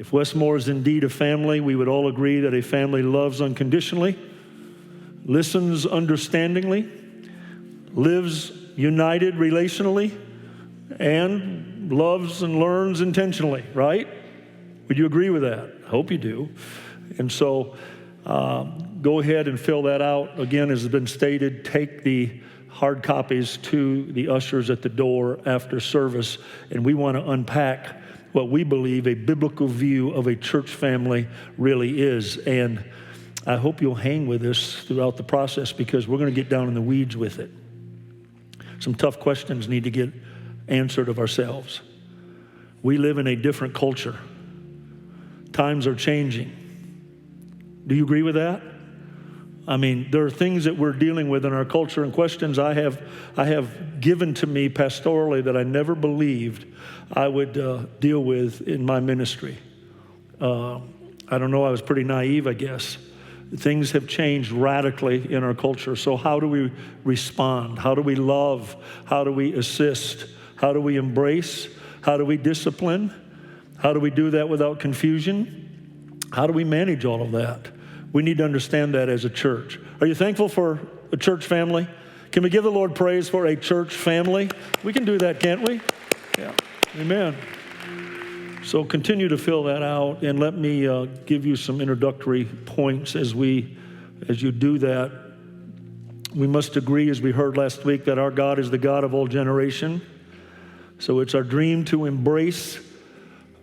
If Westmore is indeed a family, we would all agree that a family loves unconditionally, listens understandingly, lives united relationally, and loves and learns intentionally, right? Would you agree with that? I hope you do. And so go ahead and fill that out. Again, as has been stated, take the hard copies to the ushers at the door after service, and we want to unpack what we believe a biblical view of a church family really is. And I hope you'll hang with us throughout the process, because we're going to get down in the weeds with it. Some tough questions need to get answered of ourselves. We live in a different culture. Times are changing. Do you agree with that? I mean, there are things that we're dealing with in our culture and questions I have given to me pastorally that I never believed I would deal with in my ministry. I don't know, I was pretty naive, I guess. Things have changed radically in our culture. So how do we respond? How do we love? How do we assist? How do we embrace? How do we discipline? How do we do that without confusion? How do we manage all of that? We need to understand that as a church. Are you thankful for a church family? Can we give the Lord praise for a church family? We can do that, can't we? Yeah. Amen. So continue to fill that out, and let me give you some introductory points as you do that. We must agree, as we heard last week, that our God is the God of all generation. So it's our dream to embrace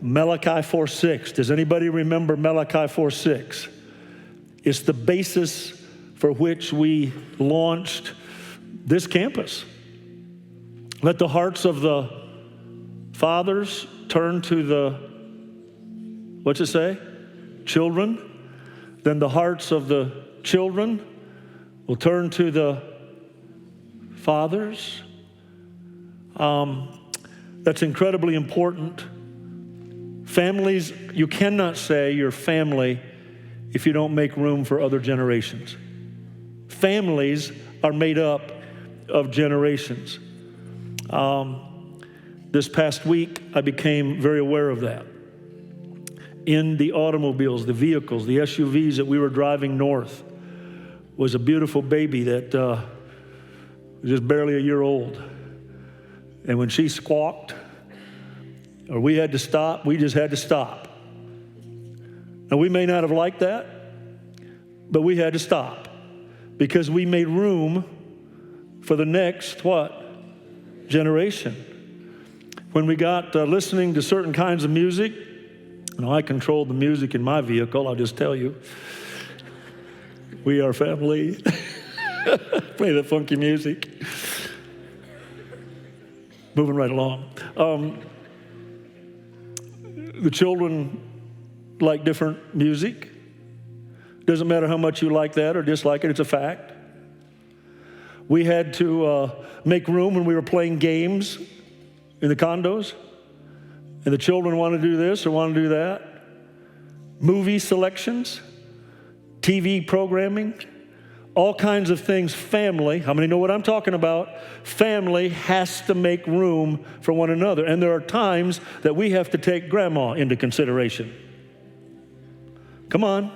Malachi 4:6. Does anybody remember Malachi 4:6? It's the basis for which we launched this campus. Let the hearts of the fathers turn to the, what's it say? Children. Then the hearts of the children will turn to the fathers. That's incredibly important. Families, you cannot say you're family if you don't make room for other generations. Families are made up of generations. This past week, I became very aware of that. In the automobiles, the vehicles, the SUVs that we were driving north was a beautiful baby that was just barely a year old. And when she squawked, or we had to stop, we just had to stop. Now, we may not have liked that, but we had to stop because we made room for the next, generation. When we got listening to certain kinds of music, I controlled the music in my vehicle, I'll just tell you. We are family. Play the funky music. Moving right along. The children like different music. Doesn't matter how much you like that or dislike it, it's a fact. We had to make room when we were playing games in the condos, and the children want to do this or want to do that. Movie selections, TV programming, all kinds of things. Family, how many know what I'm talking about? Family has to make room for one another, and there are times that we have to take grandma into consideration. Come on.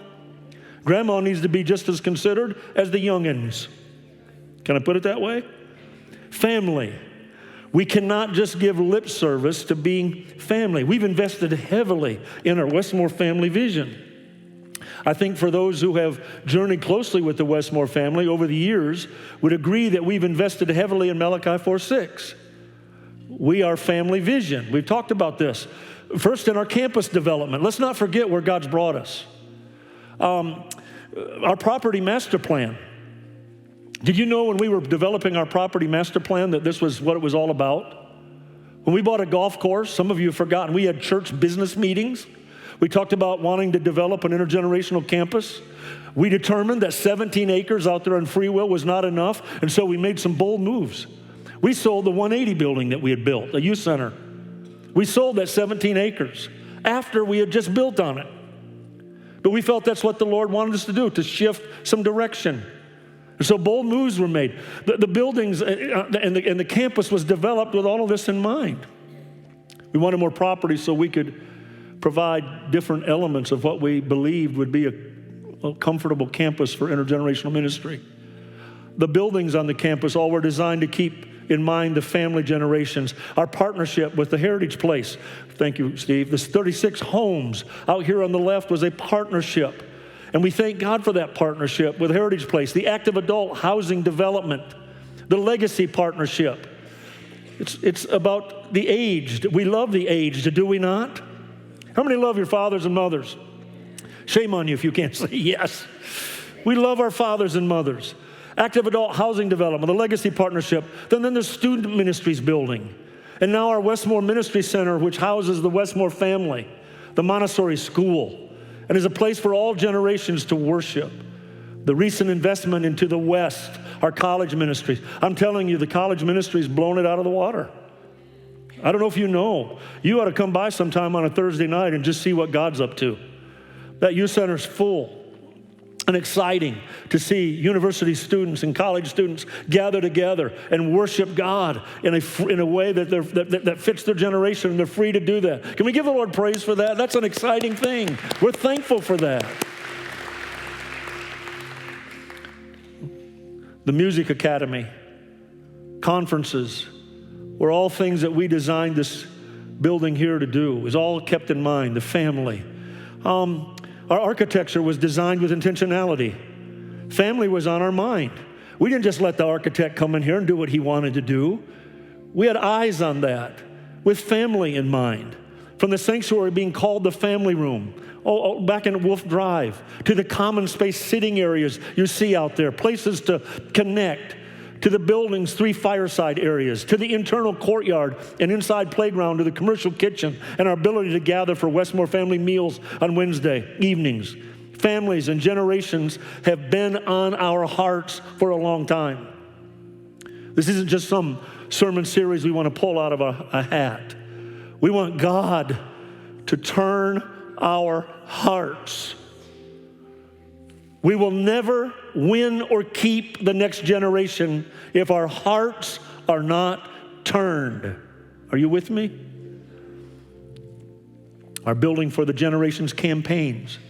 Grandma needs to be just as considered as the youngins. Can I put it that way? Family. We cannot just give lip service to being family. We've invested heavily in our Westmore family vision. I think for those who have journeyed closely with the Westmore family over the years would agree that we've invested heavily in Malachi 4:6. We are family vision. We've talked about this. First, in our campus development. Let's not forget where God's brought us. Our property master plan. Did you know when we were developing our property master plan that this was what it was all about? When we bought a golf course, some of you have forgotten, we had church business meetings. We talked about wanting to develop an intergenerational campus. We determined that 17 acres out there on free will was not enough, and so we made some bold moves. We sold the 180 building that we had built, a youth center. We sold that 17 acres after we had just built on it. But we felt that's what the Lord wanted us to do, to shift some direction. And so bold moves were made. The buildings and the campus was developed with all of this in mind. We wanted more property so we could provide different elements of what we believed would be a comfortable campus for intergenerational ministry. The buildings on the campus all were designed to keep in mind the family generations. Our partnership with the Heritage Place, thank you, Steve, this 36 homes out here on the left was a partnership. And we thank God for that partnership with Heritage Place, the active adult housing development, the legacy partnership. It's about the aged. We love the aged, do we not? How many love your fathers and mothers? Shame on you if you can't say yes. We love our fathers and mothers. Active adult housing development, the legacy partnership, then the student ministries building. And now our Westmore Ministry Center, which houses the Westmore family, the Montessori school, and is a place for all generations to worship. The recent investment into the West, our college ministries. I'm telling you, the college ministry's blown it out of the water. I don't know if you know. You ought to come by sometime on a Thursday night and just see what God's up to. That youth center's full. And exciting to see university students and college students gather together and worship God in a way that fits their generation, and they're free to do that. Can we give the Lord praise for that? That's an exciting thing. We're thankful for that. The Music Academy, conferences, were all things that we designed this building here to do. It was all kept in mind, the family. Our architecture was designed with intentionality. Family was on our mind. We didn't just let the architect come in here and do what he wanted to do. We had eyes on that with family in mind. From the sanctuary being called the family room, back in Wolf Drive, to the common space sitting areas you see out there, places to connect, to the building's 3 fireside areas, to the internal courtyard and inside playground, to the commercial kitchen, and our ability to gather for Westmore family meals on Wednesday evenings. Families and generations have been on our hearts for a long time. This isn't just some sermon series we want to pull out of a hat. We want God to turn our hearts. We will never win or keep the next generation if our hearts are not turned. Are you with me? Our Building for the Generations campaigns,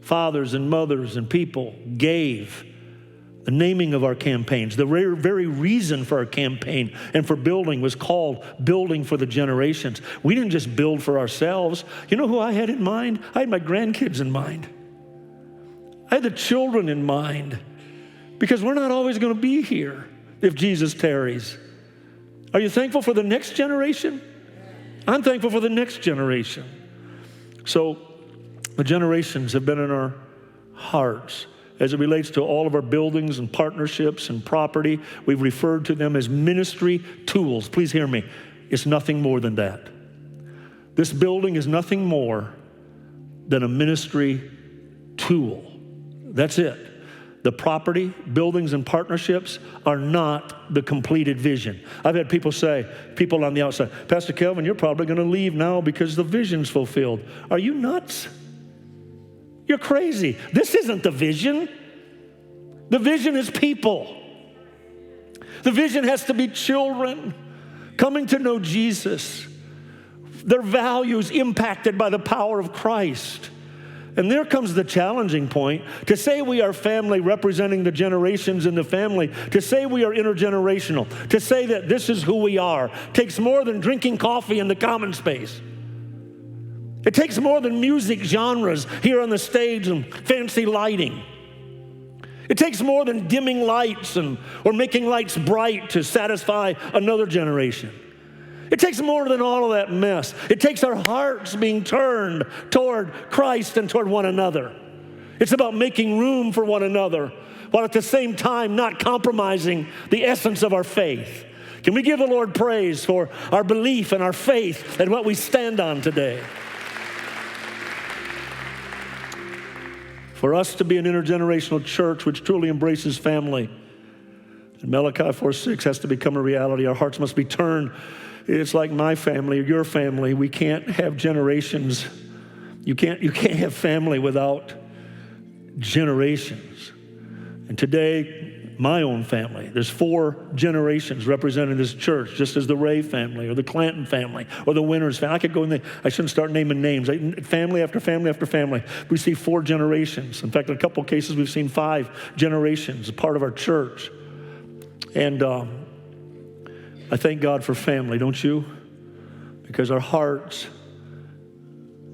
fathers and mothers and people gave the naming of our campaigns. The very reason for our campaign and for building was called Building for the Generations. We didn't just build for ourselves. You know who I had in mind? I had my grandkids in mind. I had the children in mind, because we're not always going to be here if Jesus tarries. Are you thankful for the next generation? I'm thankful for the next generation. So the generations have been in our hearts. As it relates to all of our buildings and partnerships and property, we've referred to them as ministry tools. Please hear me. It's nothing more than that. This building is nothing more than a ministry tool. That's it. The property, buildings, and partnerships are not the completed vision. I've had people on the outside, Pastor Kelvin, you're probably going to leave now because the vision's fulfilled. Are you nuts? You're crazy. This isn't the vision. The vision is people. The vision has to be children coming to know Jesus, their values impacted by the power of Christ. And there comes the challenging point. To say we are family representing the generations in the family, to say we are intergenerational, to say that this is who we are, takes more than drinking coffee in the common space. It takes more than music genres here on the stage and fancy lighting. It takes more than dimming lights or making lights bright to satisfy another generation. It takes more than all of that mess. It takes our hearts being turned toward Christ and toward one another. It's about making room for one another, while at the same time not compromising the essence of our faith. Can we give the Lord praise for our belief and our faith and what we stand on today? For us to be an intergenerational church which truly embraces family, and Malachi 4:6 has to become a reality. Our hearts must be turned. It's like my family or your family. We can't have generations. You can't have family without generations. And today, my own family. There's 4 generations represented in this church, just as the Ray family or the Clanton family or the Winters family. I could go in there. I shouldn't start naming names. Family after family after family. We see 4 generations. In fact, in a couple of cases, we've seen 5 generations, a part of our church. And I thank God for family, don't you? Because our hearts,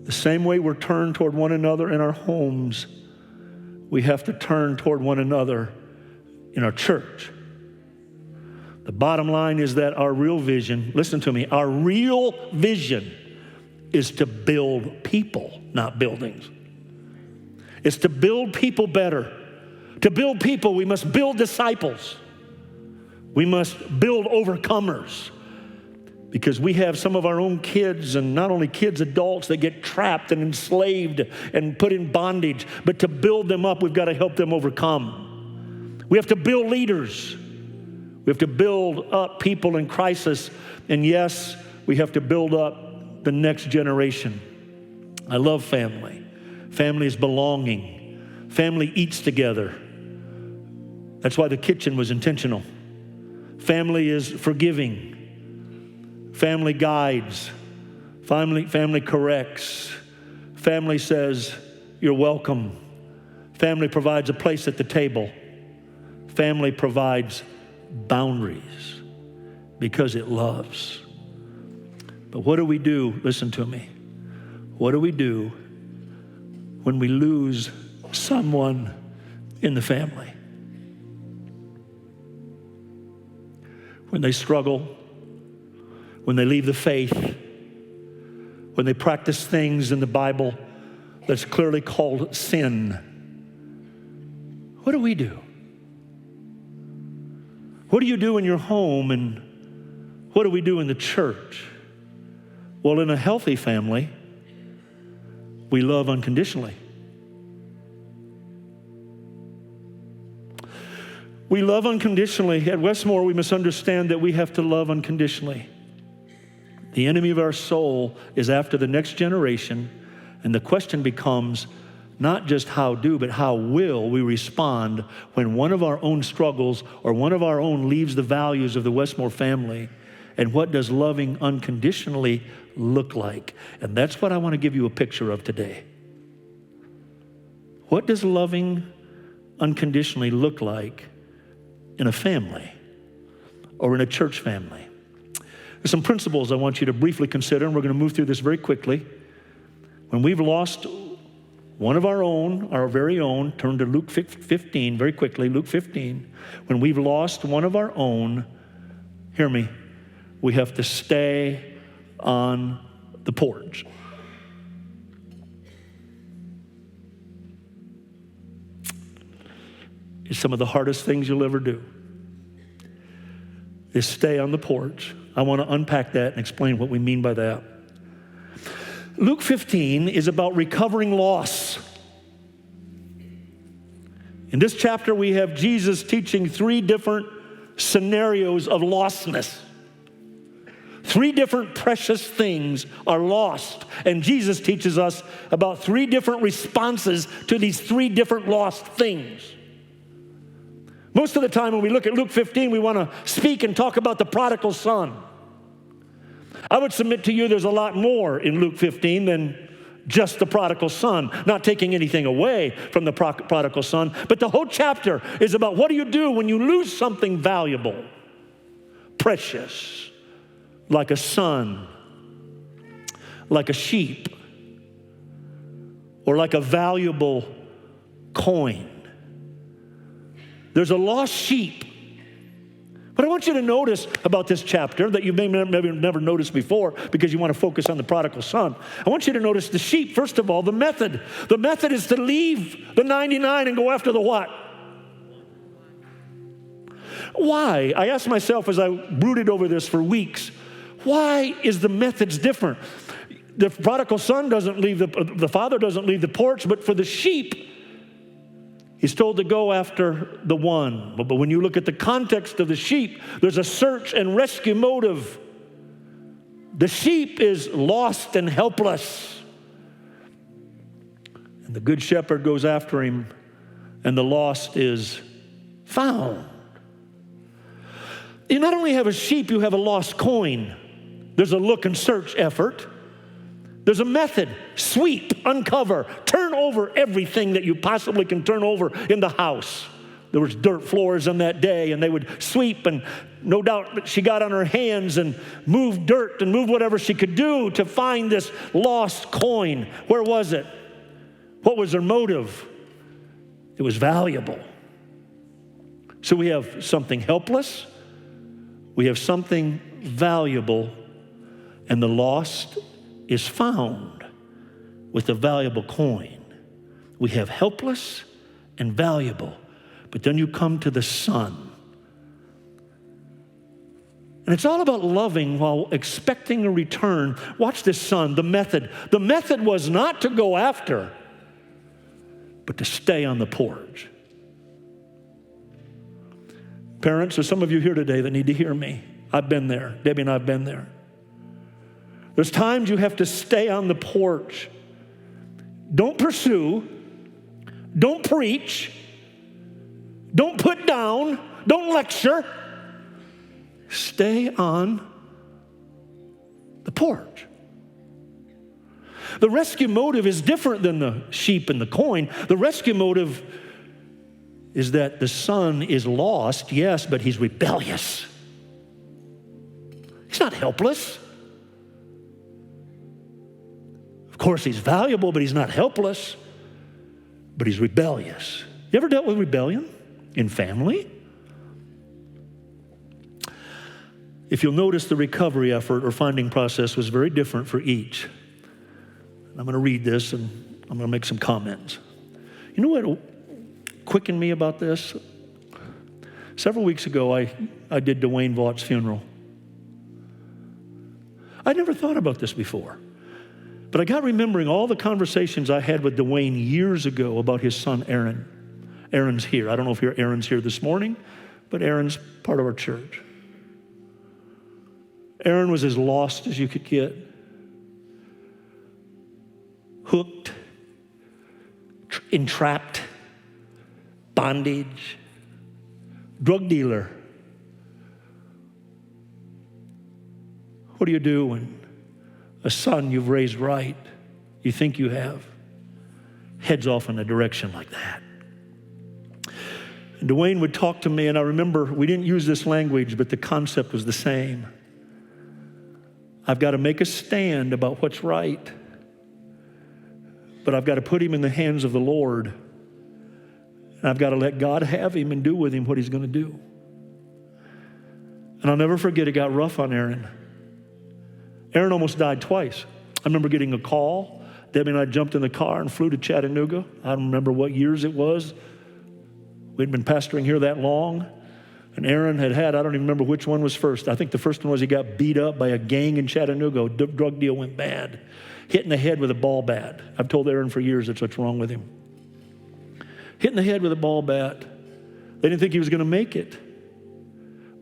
the same way we're turned toward one another in our homes, we have to turn toward one another in our church. The bottom line is that our real vision, listen to me, our real vision is to build people, not buildings. It's to build people better. To build people, we must build disciples. We must build overcomers. Because we have some of our own kids, and not only kids, adults, that get trapped and enslaved and put in bondage. But to build them up, we've got to help them overcome. We have to build leaders. We have to build up people in crisis. And yes, we have to build up the next generation. I love family. Family is belonging. Family eats together. That's why the kitchen was intentional. Family is forgiving. Family guides. Family corrects. Family says, you're welcome. Family provides a place at the table. Family provides boundaries because it loves. But what do we do? Listen to me. What do we do when we lose someone in the family? When they struggle, when they leave the faith, when they practice things in the Bible that's clearly called sin. What do we do? What do you do in your home, and what do we do in the church? Well, in a healthy family, we love unconditionally. We love unconditionally. At Westmore, we must understand that we have to love unconditionally. The enemy of our soul is after the next generation, and the question becomes not just how do, but how will we respond when one of our own struggles or one of our own leaves the values of the Westmore family, and what does loving unconditionally look like? And that's what I want to give you a picture of today. What does loving unconditionally look like in a family or in a church family? There's some principles I want you to briefly consider, and we're going to move through this very quickly. When we've lost one of our own, our very own, turn to Luke 15 very quickly, Luke 15. When we've lost one of our own, hear me, we have to stay on the porch. It's some of the hardest things you'll ever do, is stay on the porch. I want to unpack that and explain what we mean by that. Luke 15 is about recovering loss. In this chapter, we have Jesus teaching 3 different scenarios of lostness. 3 different precious things are lost. And Jesus teaches us about 3 different responses to these 3 different lost things. Most of the time when we look at Luke 15, we want to speak and talk about the prodigal son. I would submit to you there's a lot more in Luke 15 than just the prodigal son. Not taking anything away from the prodigal son, but the whole chapter is about what do you do when you lose something valuable, precious, like a son, like a sheep, or like a valuable coin. There's a lost sheep. What I want you to notice about this chapter that you may never noticed before because you want to focus on the prodigal son, I want you to notice the sheep. First of all, the method. The method is to leave the 99 and go after the what? Why? I asked myself as I brooded over this for weeks, why is the methods different? The prodigal son doesn't leave, the father doesn't leave the porch, but for the sheep, he's told to go after the one. But when you look at the context of the sheep, there's a search and rescue motive. The sheep is lost and helpless. And the good shepherd goes after him, and the lost is found. You not only have a sheep, you have a lost coin. There's a look and search effort. There's a method. Sweep, uncover, turn over everything that you possibly can turn over in the house. There was dirt floors on that day, and they would sweep, and no doubt she got on her hands and moved dirt and moved whatever she could do to find this lost coin. Where was it? What was her motive? It was valuable. So we have something helpless, we have something valuable, and the lost is found with a valuable coin. We have helpless and valuable, but then you come to the Son. And it's all about loving while expecting a return. Watch this, Son, the method. The method was not to go after, but to stay on the porch. Parents, there's some of you here today that need to hear me. I've been there. Debbie and I have been there. There's times you have to stay on the porch. Don't pursue. Don't preach. Don't put down. Don't lecture. Stay on the porch. The rescue motive is different than the sheep and the coin. The rescue motive is that the son is lost, yes, but he's rebellious. He's not helpless. Of course, he's valuable, but he's not helpless. But he's rebellious. You ever dealt with rebellion in family? If you'll notice, the recovery effort or finding process was very different for each. I'm going to read this and I'm going to make some comments. You know what quickened me about this? Several weeks ago, I did Dwayne Vaught's funeral. I never thought about this before. But I got remembering all the conversations I had with Dwayne years ago about his son, Aaron. Aaron's here. I don't know if Aaron's here this morning, but Aaron's part of our church. Aaron was as lost as you could get. Hooked, entrapped, bondage, drug dealer. What do you do when a son you've raised right, you think you have, heads off in a direction like that? And Dwayne would talk to me, and I remember we didn't use this language, but the concept was the same. I've got to make a stand about what's right, but I've got to put him in the hands of the Lord, and I've got to let God have him and do with him what he's going to do. And I'll never forget, it got rough on Aaron. Aaron almost died twice. I remember getting a call. Debbie and I jumped in the car and flew to Chattanooga. I don't remember what years it was. We'd been pastoring here that long. And Aaron had, I don't even remember which one was first. I think the first one was he got beat up by a gang in Chattanooga. A drug deal went bad. Hit in the head with a ball bat. I've told Aaron for years that's what's wrong with him. Hit in the head with a ball bat. They didn't think he was going to make it.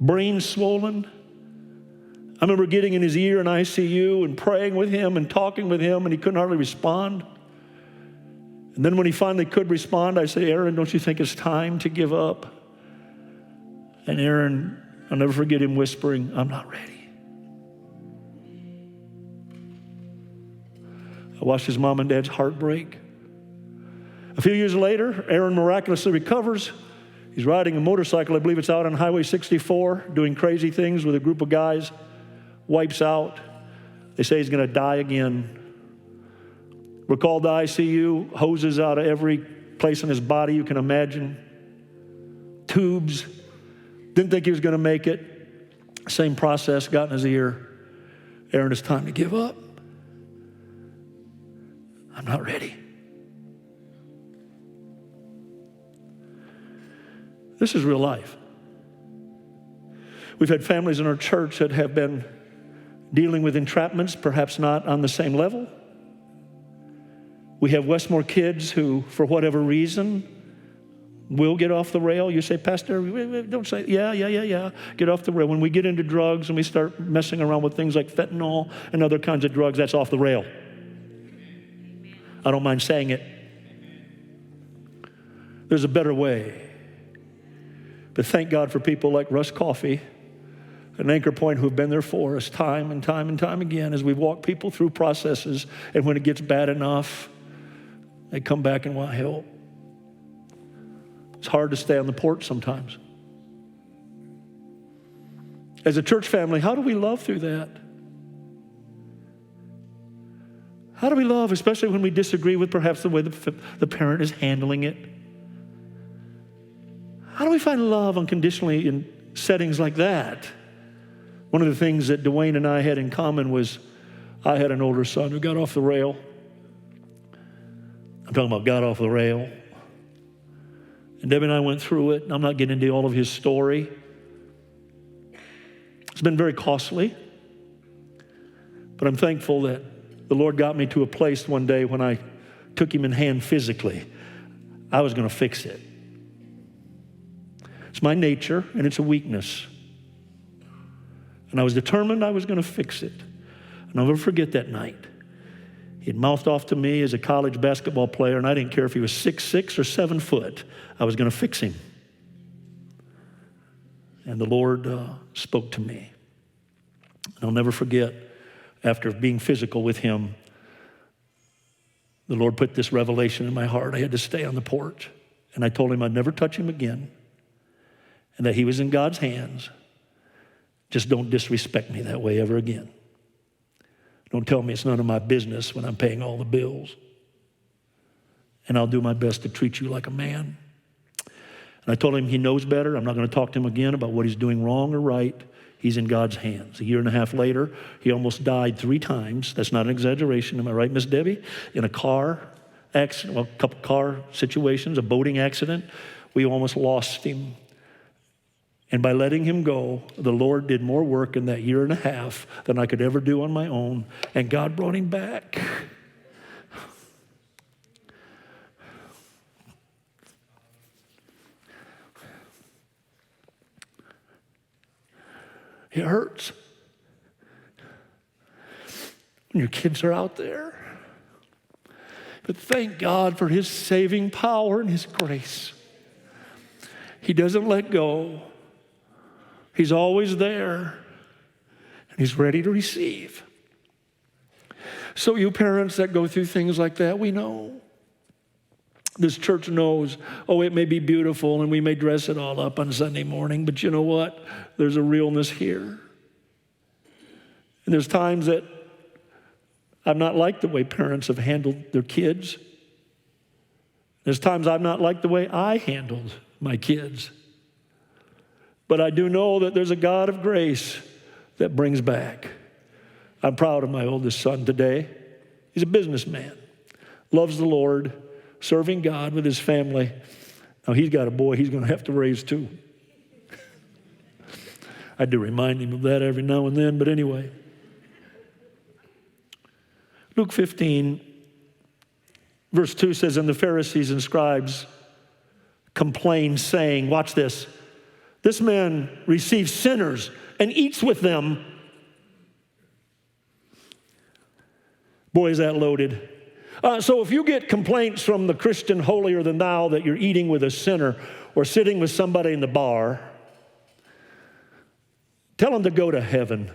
Brain swollen. I remember getting in his ear in ICU and praying with him and talking with him, and he couldn't hardly respond. And then when he finally could respond, I said, Aaron, don't you think it's time to give up? And Aaron, I'll never forget him whispering, I'm not ready. I watched his mom and dad's heart break. A few years later, Aaron miraculously recovers. He's riding a motorcycle, I believe it's out on Highway 64, doing crazy things with a group of guys, wipes out. They say he's going to die again. We're called to ICU, hoses out of every place in his body you can imagine, tubes. Didn't think he was going to make it. Same process, got in his ear. Aaron, it's time to give up. I'm not ready. This is real life. We've had families in our church that have been dealing with entrapments, perhaps not on the same level. We have Westmore kids who, for whatever reason, will get off the rail. You say, Pastor, don't say, yeah. Get off the rail. When we get into drugs and we start messing around with things like fentanyl and other kinds of drugs, that's off the rail. I don't mind saying it. There's a better way. But thank God for people like Russ Coffey, an anchor point who've been there for us time and time and time again as we walk people through processes, and when it gets bad enough, they come back and want help. It's hard to stay on the porch sometimes. As a church family, how do we love through that? How do we love, especially when we disagree with perhaps the way the parent is handling it? How do we find love unconditionally in settings like that? One of the things that Dwayne and I had in common was I had an older son who got off the rail. I'm talking about got off the rail. And Debbie and I went through it. I'm not getting into all of his story. It's been very costly. But I'm thankful that the Lord got me to a place one day when I took him in hand physically. I was going to fix it. It's my nature, and it's a weakness. And I was determined I was going to fix it. And I'll never forget that night. He had mouthed off to me as a college basketball player, and I didn't care if he was 6'6" or 7 foot. I was going to fix him. And the Lord spoke to me. And I'll never forget, after being physical with him, the Lord put this revelation in my heart. I had to stay on the porch. And I told him I'd never touch him again, and that he was in God's hands. Just don't disrespect me that way ever again. Don't tell me it's none of my business when I'm paying all the bills. And I'll do my best to treat you like a man. And I told him he knows better. I'm not going to talk to him again about what he's doing wrong or right. He's in God's hands. A year and a half later, he almost died 3 times. That's not an exaggeration. Am I right, Miss Debbie? In a car accident, well, a couple car situations, a boating accident. We almost lost him. And by letting him go, the Lord did more work in that year and a half than I could ever do on my own. And God brought him back. It hurts when your kids are out there. But thank God for his saving power and his grace. He doesn't let go. He's always there, and he's ready to receive. So you parents that go through things like that, we know. This church knows, it may be beautiful, and we may dress it all up on Sunday morning, but you know what? There's a realness here. And there's times that I'm not like the way parents have handled their kids. There's times I'm not like the way I handled my kids. But I do know that there's a God of grace that brings back. I'm proud of my oldest son today. He's a businessman, loves the Lord, serving God with his family. Now, he's got a boy he's going to have to raise too. I do remind him of that every now and then, but anyway. Luke 15, verse 2 says, and the Pharisees and scribes complained, saying, watch this, this man receives sinners and eats with them. Boy, is that loaded. So if you get complaints from the Christian holier than thou that you're eating with a sinner or sitting with somebody in the bar, tell them to go to heaven.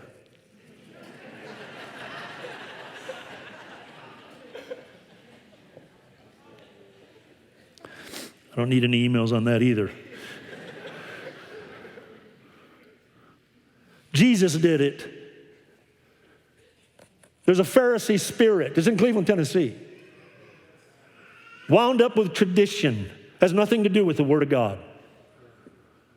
I don't need any emails on that either. Jesus did it. There's a Pharisee spirit. It's in Cleveland, Tennessee. Wound up with tradition. Has nothing to do with the Word of God.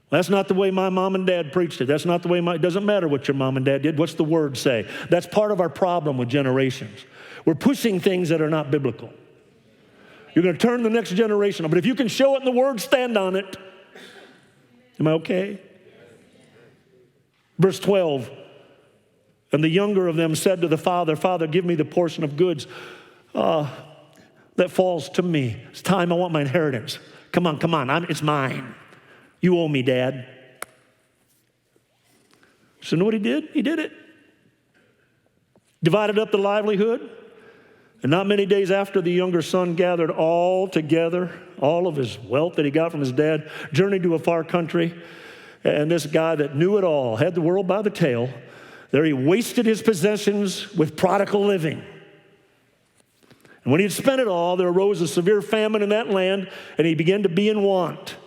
That's not the way my mom and dad preached it. That's not the way it doesn't matter what your mom and dad did. What's the Word say? That's part of our problem with generations. We're pushing things that are not biblical. You're going to turn the next generation on. But if you can show it in the Word, stand on it. Am I okay? Verse 12, and the younger of them said to the father, Father, give me the portion of goods that falls to me. It's time, I want my inheritance. Come on, it's mine. You owe me, Dad. So you know what he did? He did it. Divided up the livelihood. And not many days after, the younger son gathered all together, all of his wealth that he got from his dad, journeyed to a far country. And this guy that knew it all, had the world by the tail, there he wasted his possessions with prodigal living. And when he had spent it all, there arose a severe famine in that land, and he began to be in want.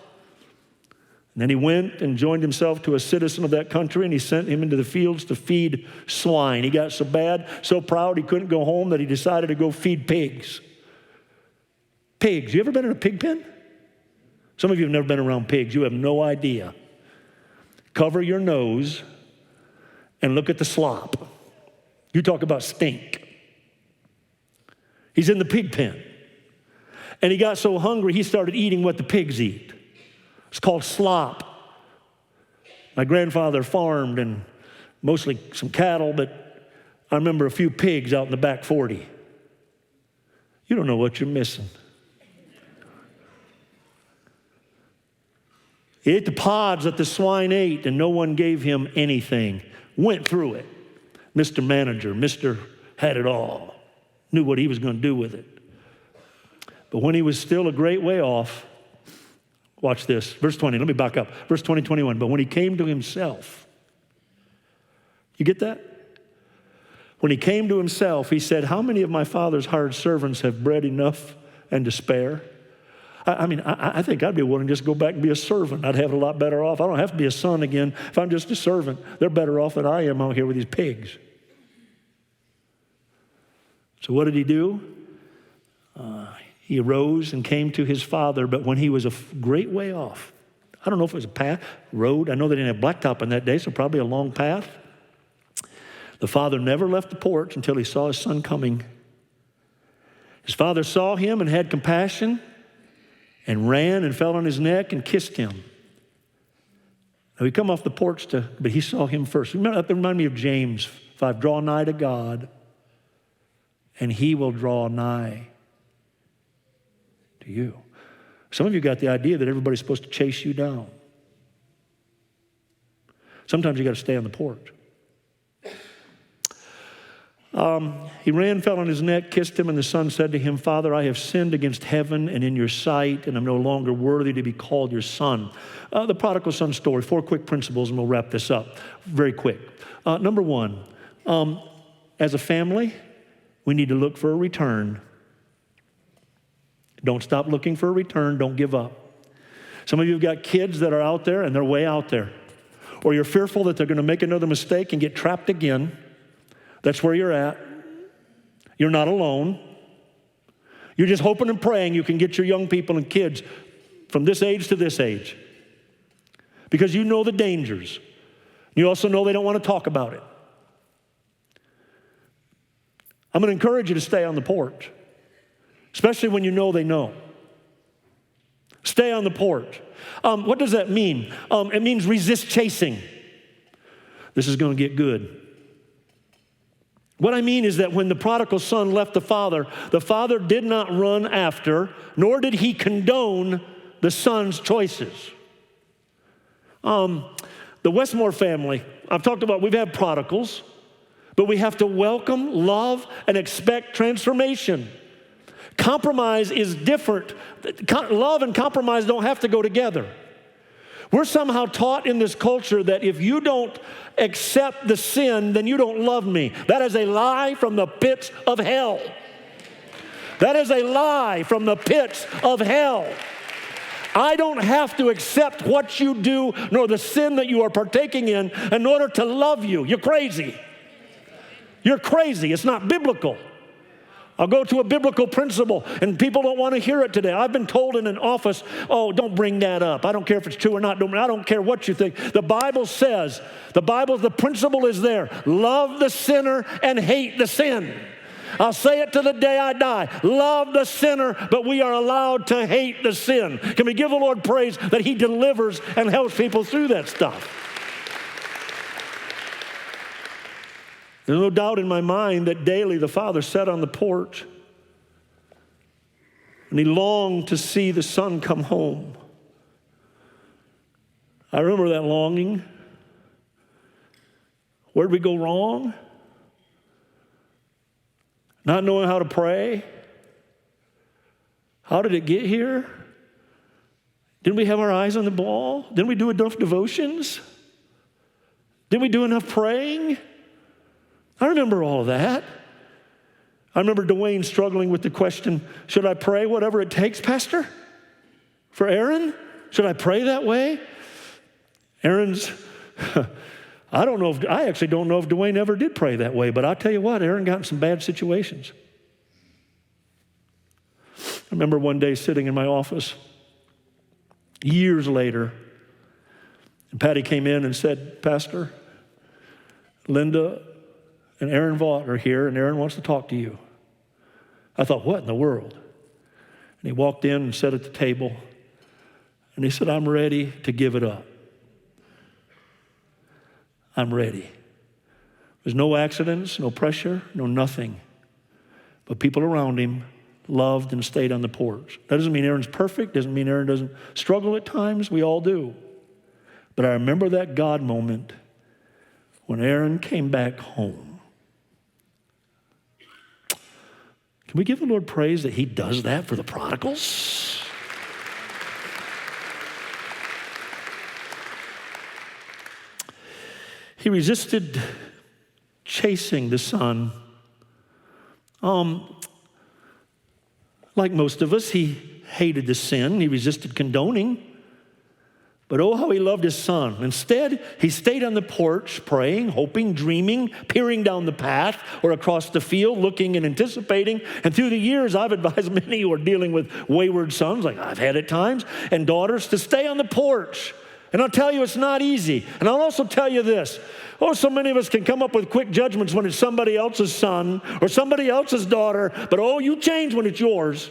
And then he went and joined himself to a citizen of that country, and he sent him into the fields to feed swine. He got so bad, so proud he couldn't go home that he decided to go feed pigs. Pigs. You ever been in a pig pen? Some of you have never been around pigs. You have no idea. Cover your nose and look at the slop. You talk about stink. He's in the pig pen. And he got so hungry, he started eating what the pigs eat. It's called slop. My grandfather farmed and mostly some cattle, but I remember a few pigs out in the back 40. You don't know what you're missing. He ate the pods that the swine ate, and no one gave him anything. Went through it. Mr. Manager, Mr. had it all. Knew what he was going to do with it. But when he was still a great way off, watch this, verse 20, let me back up. Verse 20, 21, but when he came to himself, you get that? When he came to himself, he said, how many of my father's hired servants have bread enough and to spare? I think I'd be willing to just go back and be a servant. I'd have it a lot better off. I don't have to be a son again if I'm just a servant. They're better off than I am out here with these pigs. So what did he do? He arose and came to his father, but when he was a great way off, I don't know if it was a path, road. I know they didn't have blacktop in that day, so probably a long path. The father never left the porch until he saw his son coming. His father saw him and had compassion and ran and fell on his neck and kissed him. Now he come off the porch but he saw him first. Remember, that reminded me of James 5, draw nigh to God, and he will draw nigh to you. Some of you got the idea that everybody's supposed to chase you down. Sometimes you got to stay on the porch. He ran, fell on his neck, kissed him, and the son said to him, Father, I have sinned against heaven and in your sight, and I'm no longer worthy to be called your son. The prodigal son story, 4 quick principles, and we'll wrap this up very quick. Number 1, as a family, we need to look for a return. Don't stop looking for a return. Don't give up. Some of you have got kids that are out there, and they're way out there. Or you're fearful that they're going to make another mistake and get trapped again. That's where you're at. You're not alone. You're just hoping and praying you can get your young people and kids from this age to this age. Because you know the dangers. You also know they don't want to talk about it. I'm going to encourage you to stay on the porch, especially when you know they know. Stay on the porch. What does that mean? It means resist chasing. This is going to get good. What I mean is that when the prodigal son left the father did not run after, nor did he condone the son's choices. The Westmore family, I've talked about, we've had prodigals, but we have to welcome, love, and expect transformation. Compromise is different. Love and compromise don't have to go together. We're somehow taught in this culture that if you don't accept the sin, then you don't love me. That is a lie from the pits of hell. That is a lie from the pits of hell. I don't have to accept what you do, nor the sin that you are partaking in order to love you. You're crazy. You're crazy. It's not biblical. I'll go to a biblical principle, and people don't want to hear it today. I've been told in an office, oh, don't bring that up. I don't care if it's true or not. I don't care what you think. The Bible says, the principle is there. Love the sinner and hate the sin. I'll say it to the day I die. Love the sinner, but we are allowed to hate the sin. Can we give the Lord praise that he delivers and helps people through that stuff? There's no doubt in my mind that daily the father sat on the porch and he longed to see the son come home. I remember that longing. Where'd we go wrong? Not knowing how to pray? How did it get here? Didn't we have our eyes on the ball? Didn't we do enough devotions? Didn't we do enough praying? I remember all of that. I remember Dwayne struggling with the question, should I pray whatever it takes, Pastor? For Aaron? Should I pray that way? Aaron's, I actually don't know if Dwayne ever did pray that way, but I'll tell you what, Aaron got in some bad situations. I remember one day sitting in my office, years later, and Patty came in and said, Pastor, Linda and Aaron Vaught are here, and Aaron wants to talk to you. I thought, what in the world? And he walked in and sat at the table, and he said, I'm ready to give it up. I'm ready. There's no accidents, no pressure, no nothing. But people around him loved and stayed on the porch. That doesn't mean Aaron's perfect, doesn't mean Aaron doesn't struggle at times. We all do. But I remember that God moment when Aaron came back home. Can we give the Lord praise that he does that for the prodigals? He resisted chasing the son. Like most of us, he hated the sin. He resisted condoning. But oh, how he loved his son. Instead, he stayed on the porch, praying, hoping, dreaming, peering down the path or across the field, looking and anticipating. And through the years, I've advised many who are dealing with wayward sons, like I've had at times, and daughters, to stay on the porch. And I'll tell you, it's not easy. And I'll also tell you this. Oh, so many of us can come up with quick judgments when it's somebody else's son or somebody else's daughter, but oh, you change when it's yours.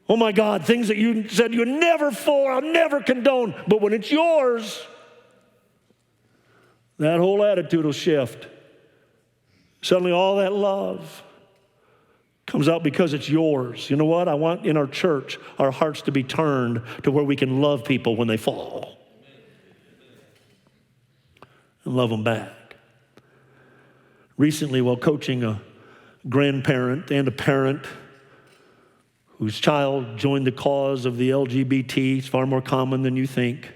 Oh my God, things that you said you're never for, I'll never condone, but when it's yours, that whole attitude will shift. Suddenly all that love comes out because it's yours. You know what? I want in our church, our hearts to be turned to where we can love people when they fall. And love them back. Recently, while coaching a grandparent and a parent whose child joined the cause of the LGBT, it's far more common than you think.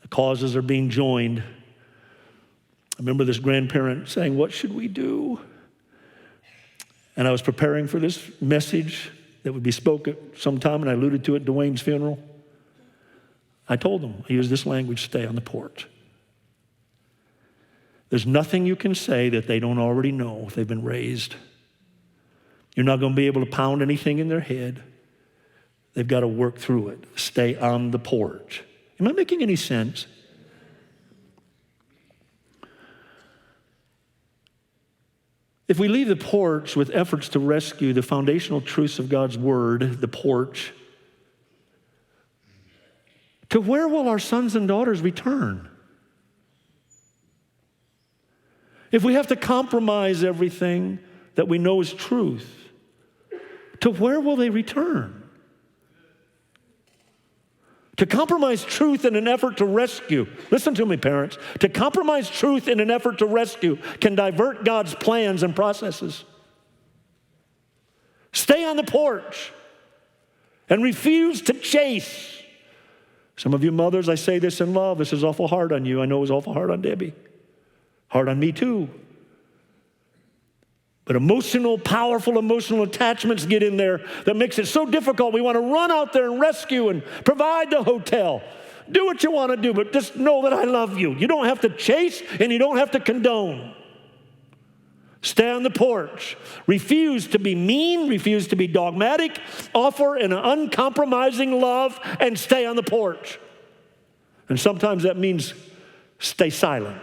The causes are being joined. I remember this grandparent saying, what should we do? And I was preparing for this message that would be spoken sometime, and I alluded to it at Dwayne's funeral. I told them, I used this language, stay on the porch. There's nothing you can say that they don't already know if they've been raised. You're not going to be able to pound anything in their head. They've got to work through it. Stay on the porch. Am I making any sense? If we leave the porch with efforts to rescue the foundational truths of God's word, the porch, to where will our sons and daughters return? If we have to compromise everything that we know is truth, to where will they return? To compromise truth in an effort to rescue, listen to me, parents, to compromise truth in an effort to rescue can divert God's plans and processes. Stay on the porch and refuse to chase. Some of you mothers, I say this in love, this is awful hard on you. I know it was awful hard on Debbie. Hard on me too. But powerful emotional attachments get in there that makes it so difficult. We want to run out there and rescue and provide the hotel. Do what you want to do, but just know that I love you. You don't have to chase and you don't have to condone. Stay on the porch. Refuse to be mean, refuse to be dogmatic. Offer an uncompromising love and stay on the porch. And sometimes that means stay silent.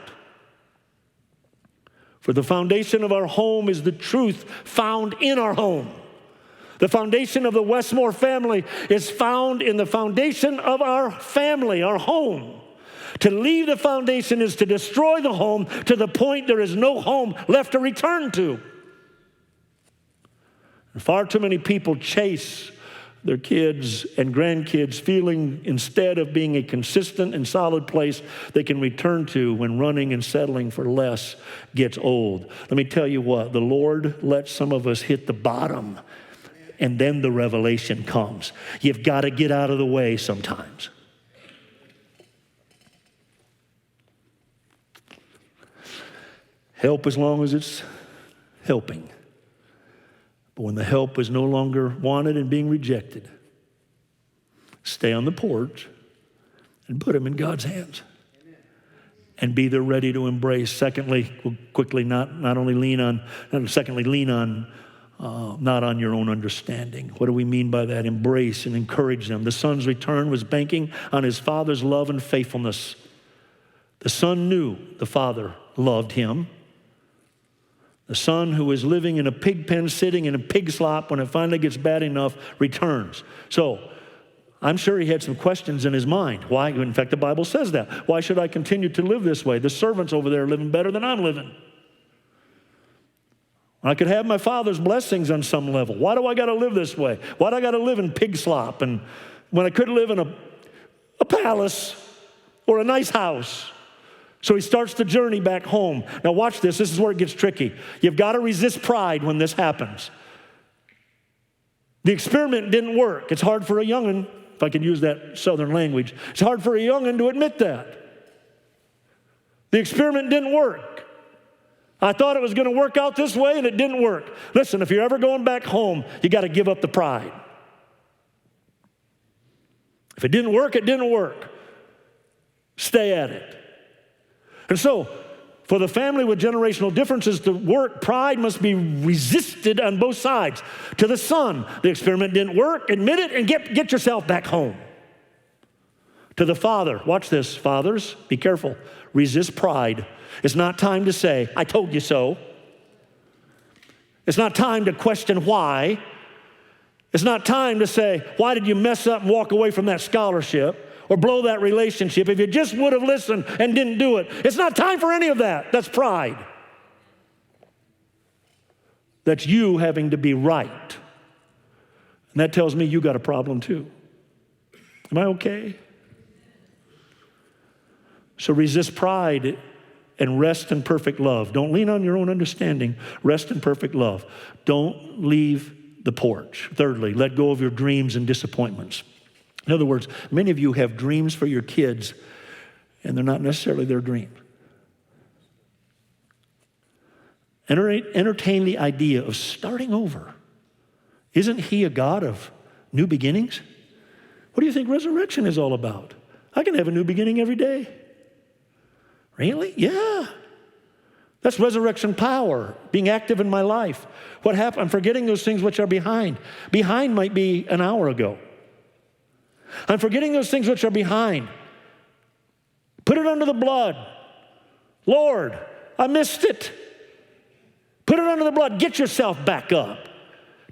For the foundation of our home is the truth found in our home. The foundation of the Westmore family is found in the foundation of our family, our home. To leave the foundation is to destroy the home to the point there is no home left to return to. And far too many people chase their kids and grandkids feeling, instead of being a consistent and solid place they can return to when running and settling for less gets old. Let me tell you what, the Lord lets some of us hit the bottom, and then the revelation comes. You've got to get out of the way sometimes. Help as long as it's helping. But when the help is no longer wanted and being rejected, stay on the porch and put them in God's hands. And be there ready to embrace. Secondly, we'll quickly not only lean on, not on your own understanding. What do we mean by that? Embrace and encourage them. The son's return was banking on his father's love and faithfulness. The son knew the father loved him. The son who is living in a pig pen, sitting in a pig slop when it finally gets bad enough, returns. So I'm sure he had some questions in his mind. Why? In fact, the Bible says that. Why should I continue to live this way? The servants over there are living better than I'm living. I could have my father's blessings on some level. Why do I got to live this way? Why do I got to live in pig slop? And when I could live in a palace or a nice house. So he starts the journey back home. Now watch this. This is where it gets tricky. You've got to resist pride when this happens. The experiment didn't work. It's hard for a young'un, if I can use that southern language, it's hard for a young'un to admit that. The experiment didn't work. I thought it was going to work out this way, and it didn't work. Listen, if you're ever going back home, you got to give up the pride. If it didn't work, it didn't work. Stay at it. And so, for the family with generational differences to work, pride must be resisted on both sides. To the son, the experiment didn't work, admit it, and get yourself back home. To the father, watch this, fathers, be careful, resist pride. It's not time to say, I told you so. It's not time to question why. It's not time to say, why did you mess up and walk away from that scholarship? Or blow that relationship. If you just would have listened and didn't do it. It's not time for any of that. That's pride. That's you having to be right. And that tells me you got a problem too. Am I okay? So resist pride and rest in perfect love. Don't lean on your own understanding. Rest in perfect love. Don't leave the porch. Thirdly, let go of your dreams and disappointments. In other words, many of you have dreams for your kids, and they're not necessarily their dreams. Entertain the idea of starting over. Isn't he a God of new beginnings? What do you think resurrection is all about? I can have a new beginning every day. Really? Yeah. That's resurrection power, being active in my life. What happened? I'm forgetting those things which are behind. Behind might be an hour ago. I'm forgetting those things which are behind. Put it under the blood. Lord, I missed it. Put it under the blood. Get yourself back up.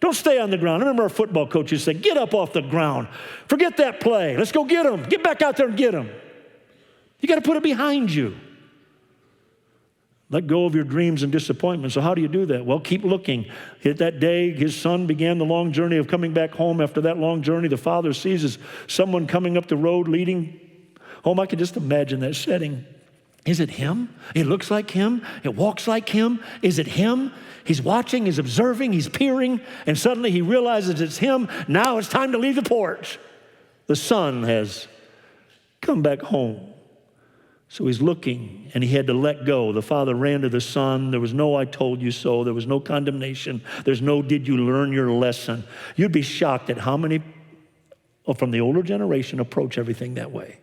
Don't stay on the ground. I remember our football coach used to say, get up off the ground. Forget that play. Let's go get them. Get back out there and get them. You got to put it behind you. Let go of your dreams and disappointments. So how do you do that? Well, keep looking. Hit that day, his son began the long journey of coming back home. After that long journey, the father sees someone coming up the road leading home. I can just imagine that setting. Is it him? It looks like him. It walks like him. Is it him? He's watching, he's observing, he's peering, and suddenly he realizes it's him. Now it's time to leave the porch. The son has come back home. So he's looking, and he had to let go. The father ran to the son. There was no I told you so. There was no condemnation. There's no did you learn your lesson. You'd be shocked at how many from the older generation approach everything that way.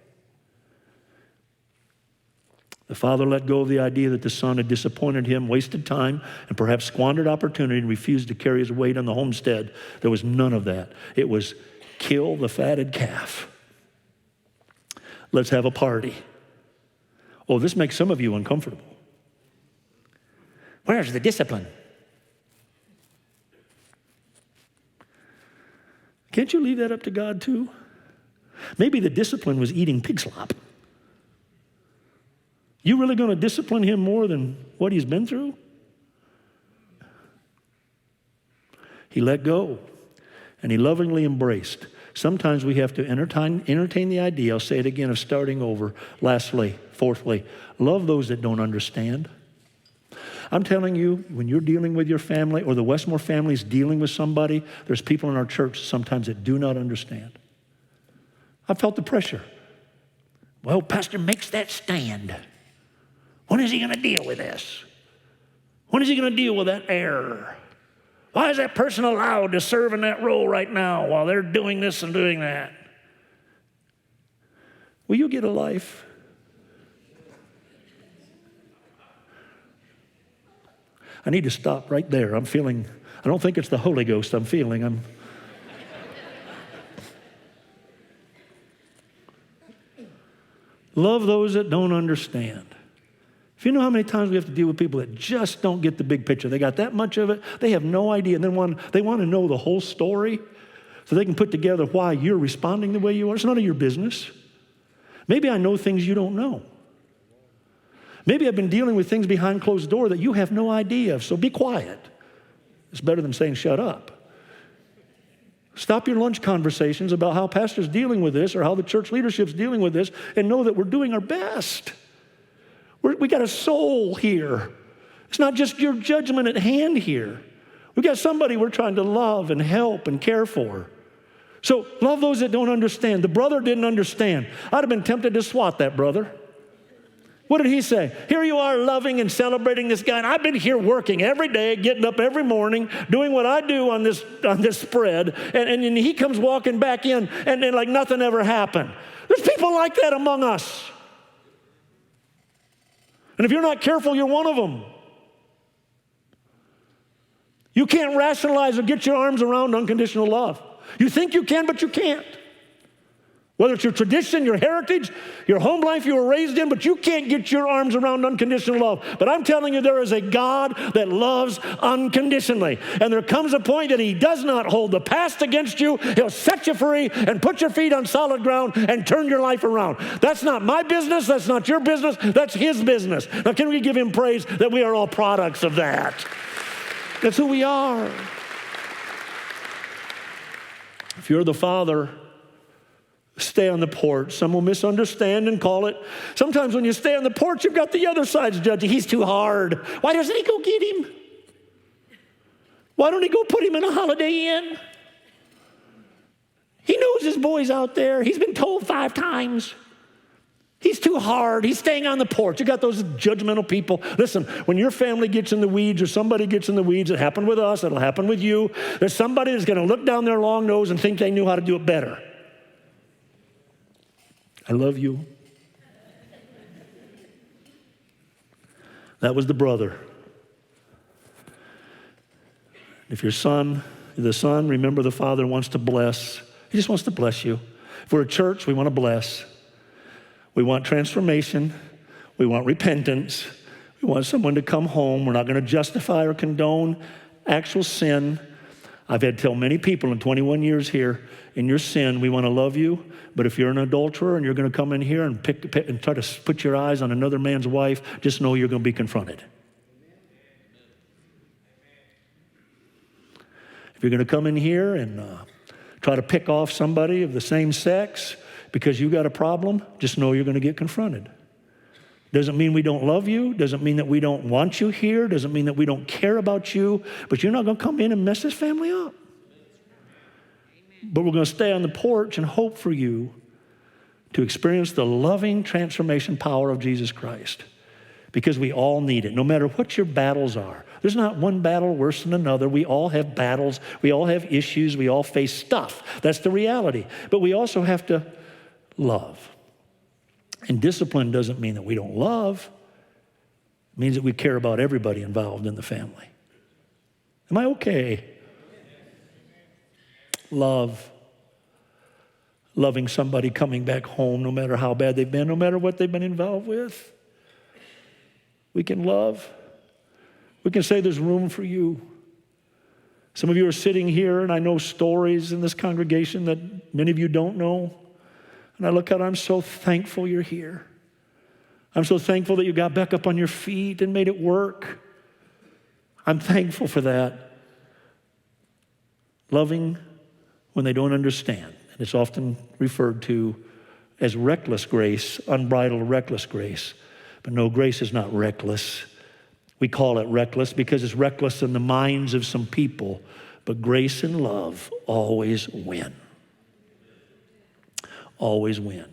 The father let go of the idea that the son had disappointed him, wasted time, and perhaps squandered opportunity and refused to carry his weight on the homestead. There was none of that. It was kill the fatted calf. Let's have a party. Oh, this makes some of you uncomfortable. Where's the discipline? Can't you leave that up to God too? Maybe the discipline was eating pig slop. You really going to discipline him more than what he's been through? He let go. and he lovingly embraced. Sometimes we have to entertain the idea, I'll say it again, of starting over. Lastly, fourthly, love those that don't understand. I'm telling you, when you're dealing with your family or the Westmore family is dealing with somebody, there's people in our church sometimes that do not understand. I felt the pressure. Well, pastor makes that stand. When is he going to deal with this? When is he going to deal with that error? Why is that person allowed to serve in that role right now while they're doing this and doing that? Will you get a life? I need to stop right there. I don't think it's the Holy Ghost I'm feeling. Love those that don't understand. If you know how many times we have to deal with people that just don't get the big picture. They got that much of it. They have no idea. And then they want to know the whole story so they can put together why you're responding the way you are. It's none of your business. Maybe I know things you don't know. Maybe I've been dealing with things behind closed door that you have no idea of, so be quiet. It's better than saying shut up. Stop your lunch conversations about how pastor's dealing with this or how the church leadership's dealing with this and know that we're doing our best. We got a soul here. It's not just your judgment at hand here. We got somebody we're trying to love and help and care for. So love those that don't understand. The brother didn't understand. I'd have been tempted to swat that brother. What did he say? Here you are loving and celebrating this guy, and I've been here working every day, getting up every morning, doing what I do on this spread, and he comes walking back in, and then like nothing ever happened. There's people like that among us. And if you're not careful, you're one of them. You can't rationalize or get your arms around unconditional love. You think you can, but you can't. Whether it's your tradition, your heritage, your home life you were raised in, but you can't get your arms around unconditional love. But I'm telling you, there is a God that loves unconditionally. And there comes a point that he does not hold the past against you. He'll set you free and put your feet on solid ground and turn your life around. That's not my business. That's not your business. That's his business. Now, can we give him praise that we are all products of that? That's who we are. If you're the father, stay on the porch. Some will misunderstand and call it. Sometimes when you stay on the porch, you've got the other side's judging. He's too hard. Why doesn't he go get him? Why don't he go put him in a Holiday Inn? He knows his boy's out there. He's been told 5 times. He's too hard. He's staying on the porch. You got those judgmental people. Listen, when your family gets in the weeds or somebody gets in the weeds, it happened with us, it'll happen with you. There's somebody that's going to look down their long nose and think they knew how to do it better. I love you. That was the brother. If you're the son, remember the father wants to bless. He just wants to bless you. If we're a church, we want to bless. We want transformation. We want repentance. We want someone to come home. We're not going to justify or condone actual sin. I've had to tell many people in 21 years here, in your sin, we want to love you, but if you're an adulterer and you're going to come in here and pick and try to put your eyes on another man's wife, just know you're going to be confronted. If you're going to come in here and try to pick off somebody of the same sex because you got a problem, just know you're going to get confronted. Doesn't mean we don't love you. Doesn't mean that we don't want you here. Doesn't mean that we don't care about you. But you're not going to come in and mess this family up. But we're going to stay on the porch and hope for you to experience the loving transformation power of Jesus Christ. Because we all need it, no matter what your battles are. There's not one battle worse than another. We all have battles. We all have issues. We all face stuff. That's the reality. But we also have to love. And discipline doesn't mean that we don't love. It means that we care about everybody involved in the family. Am I okay? Love. Loving somebody coming back home, no matter how bad they've been, no matter what they've been involved with. We can love. We can say there's room for you. Some of you are sitting here, and I know stories in this congregation that many of you don't know. And I look out, I'm so thankful you're here. I'm so thankful that you got back up on your feet and made it work. I'm thankful for that. Loving when they don't understand. And it's often referred to as reckless grace, unbridled reckless grace. But no, grace is not reckless. We call it reckless because it's reckless in the minds of some people. But grace and love always win. Always win.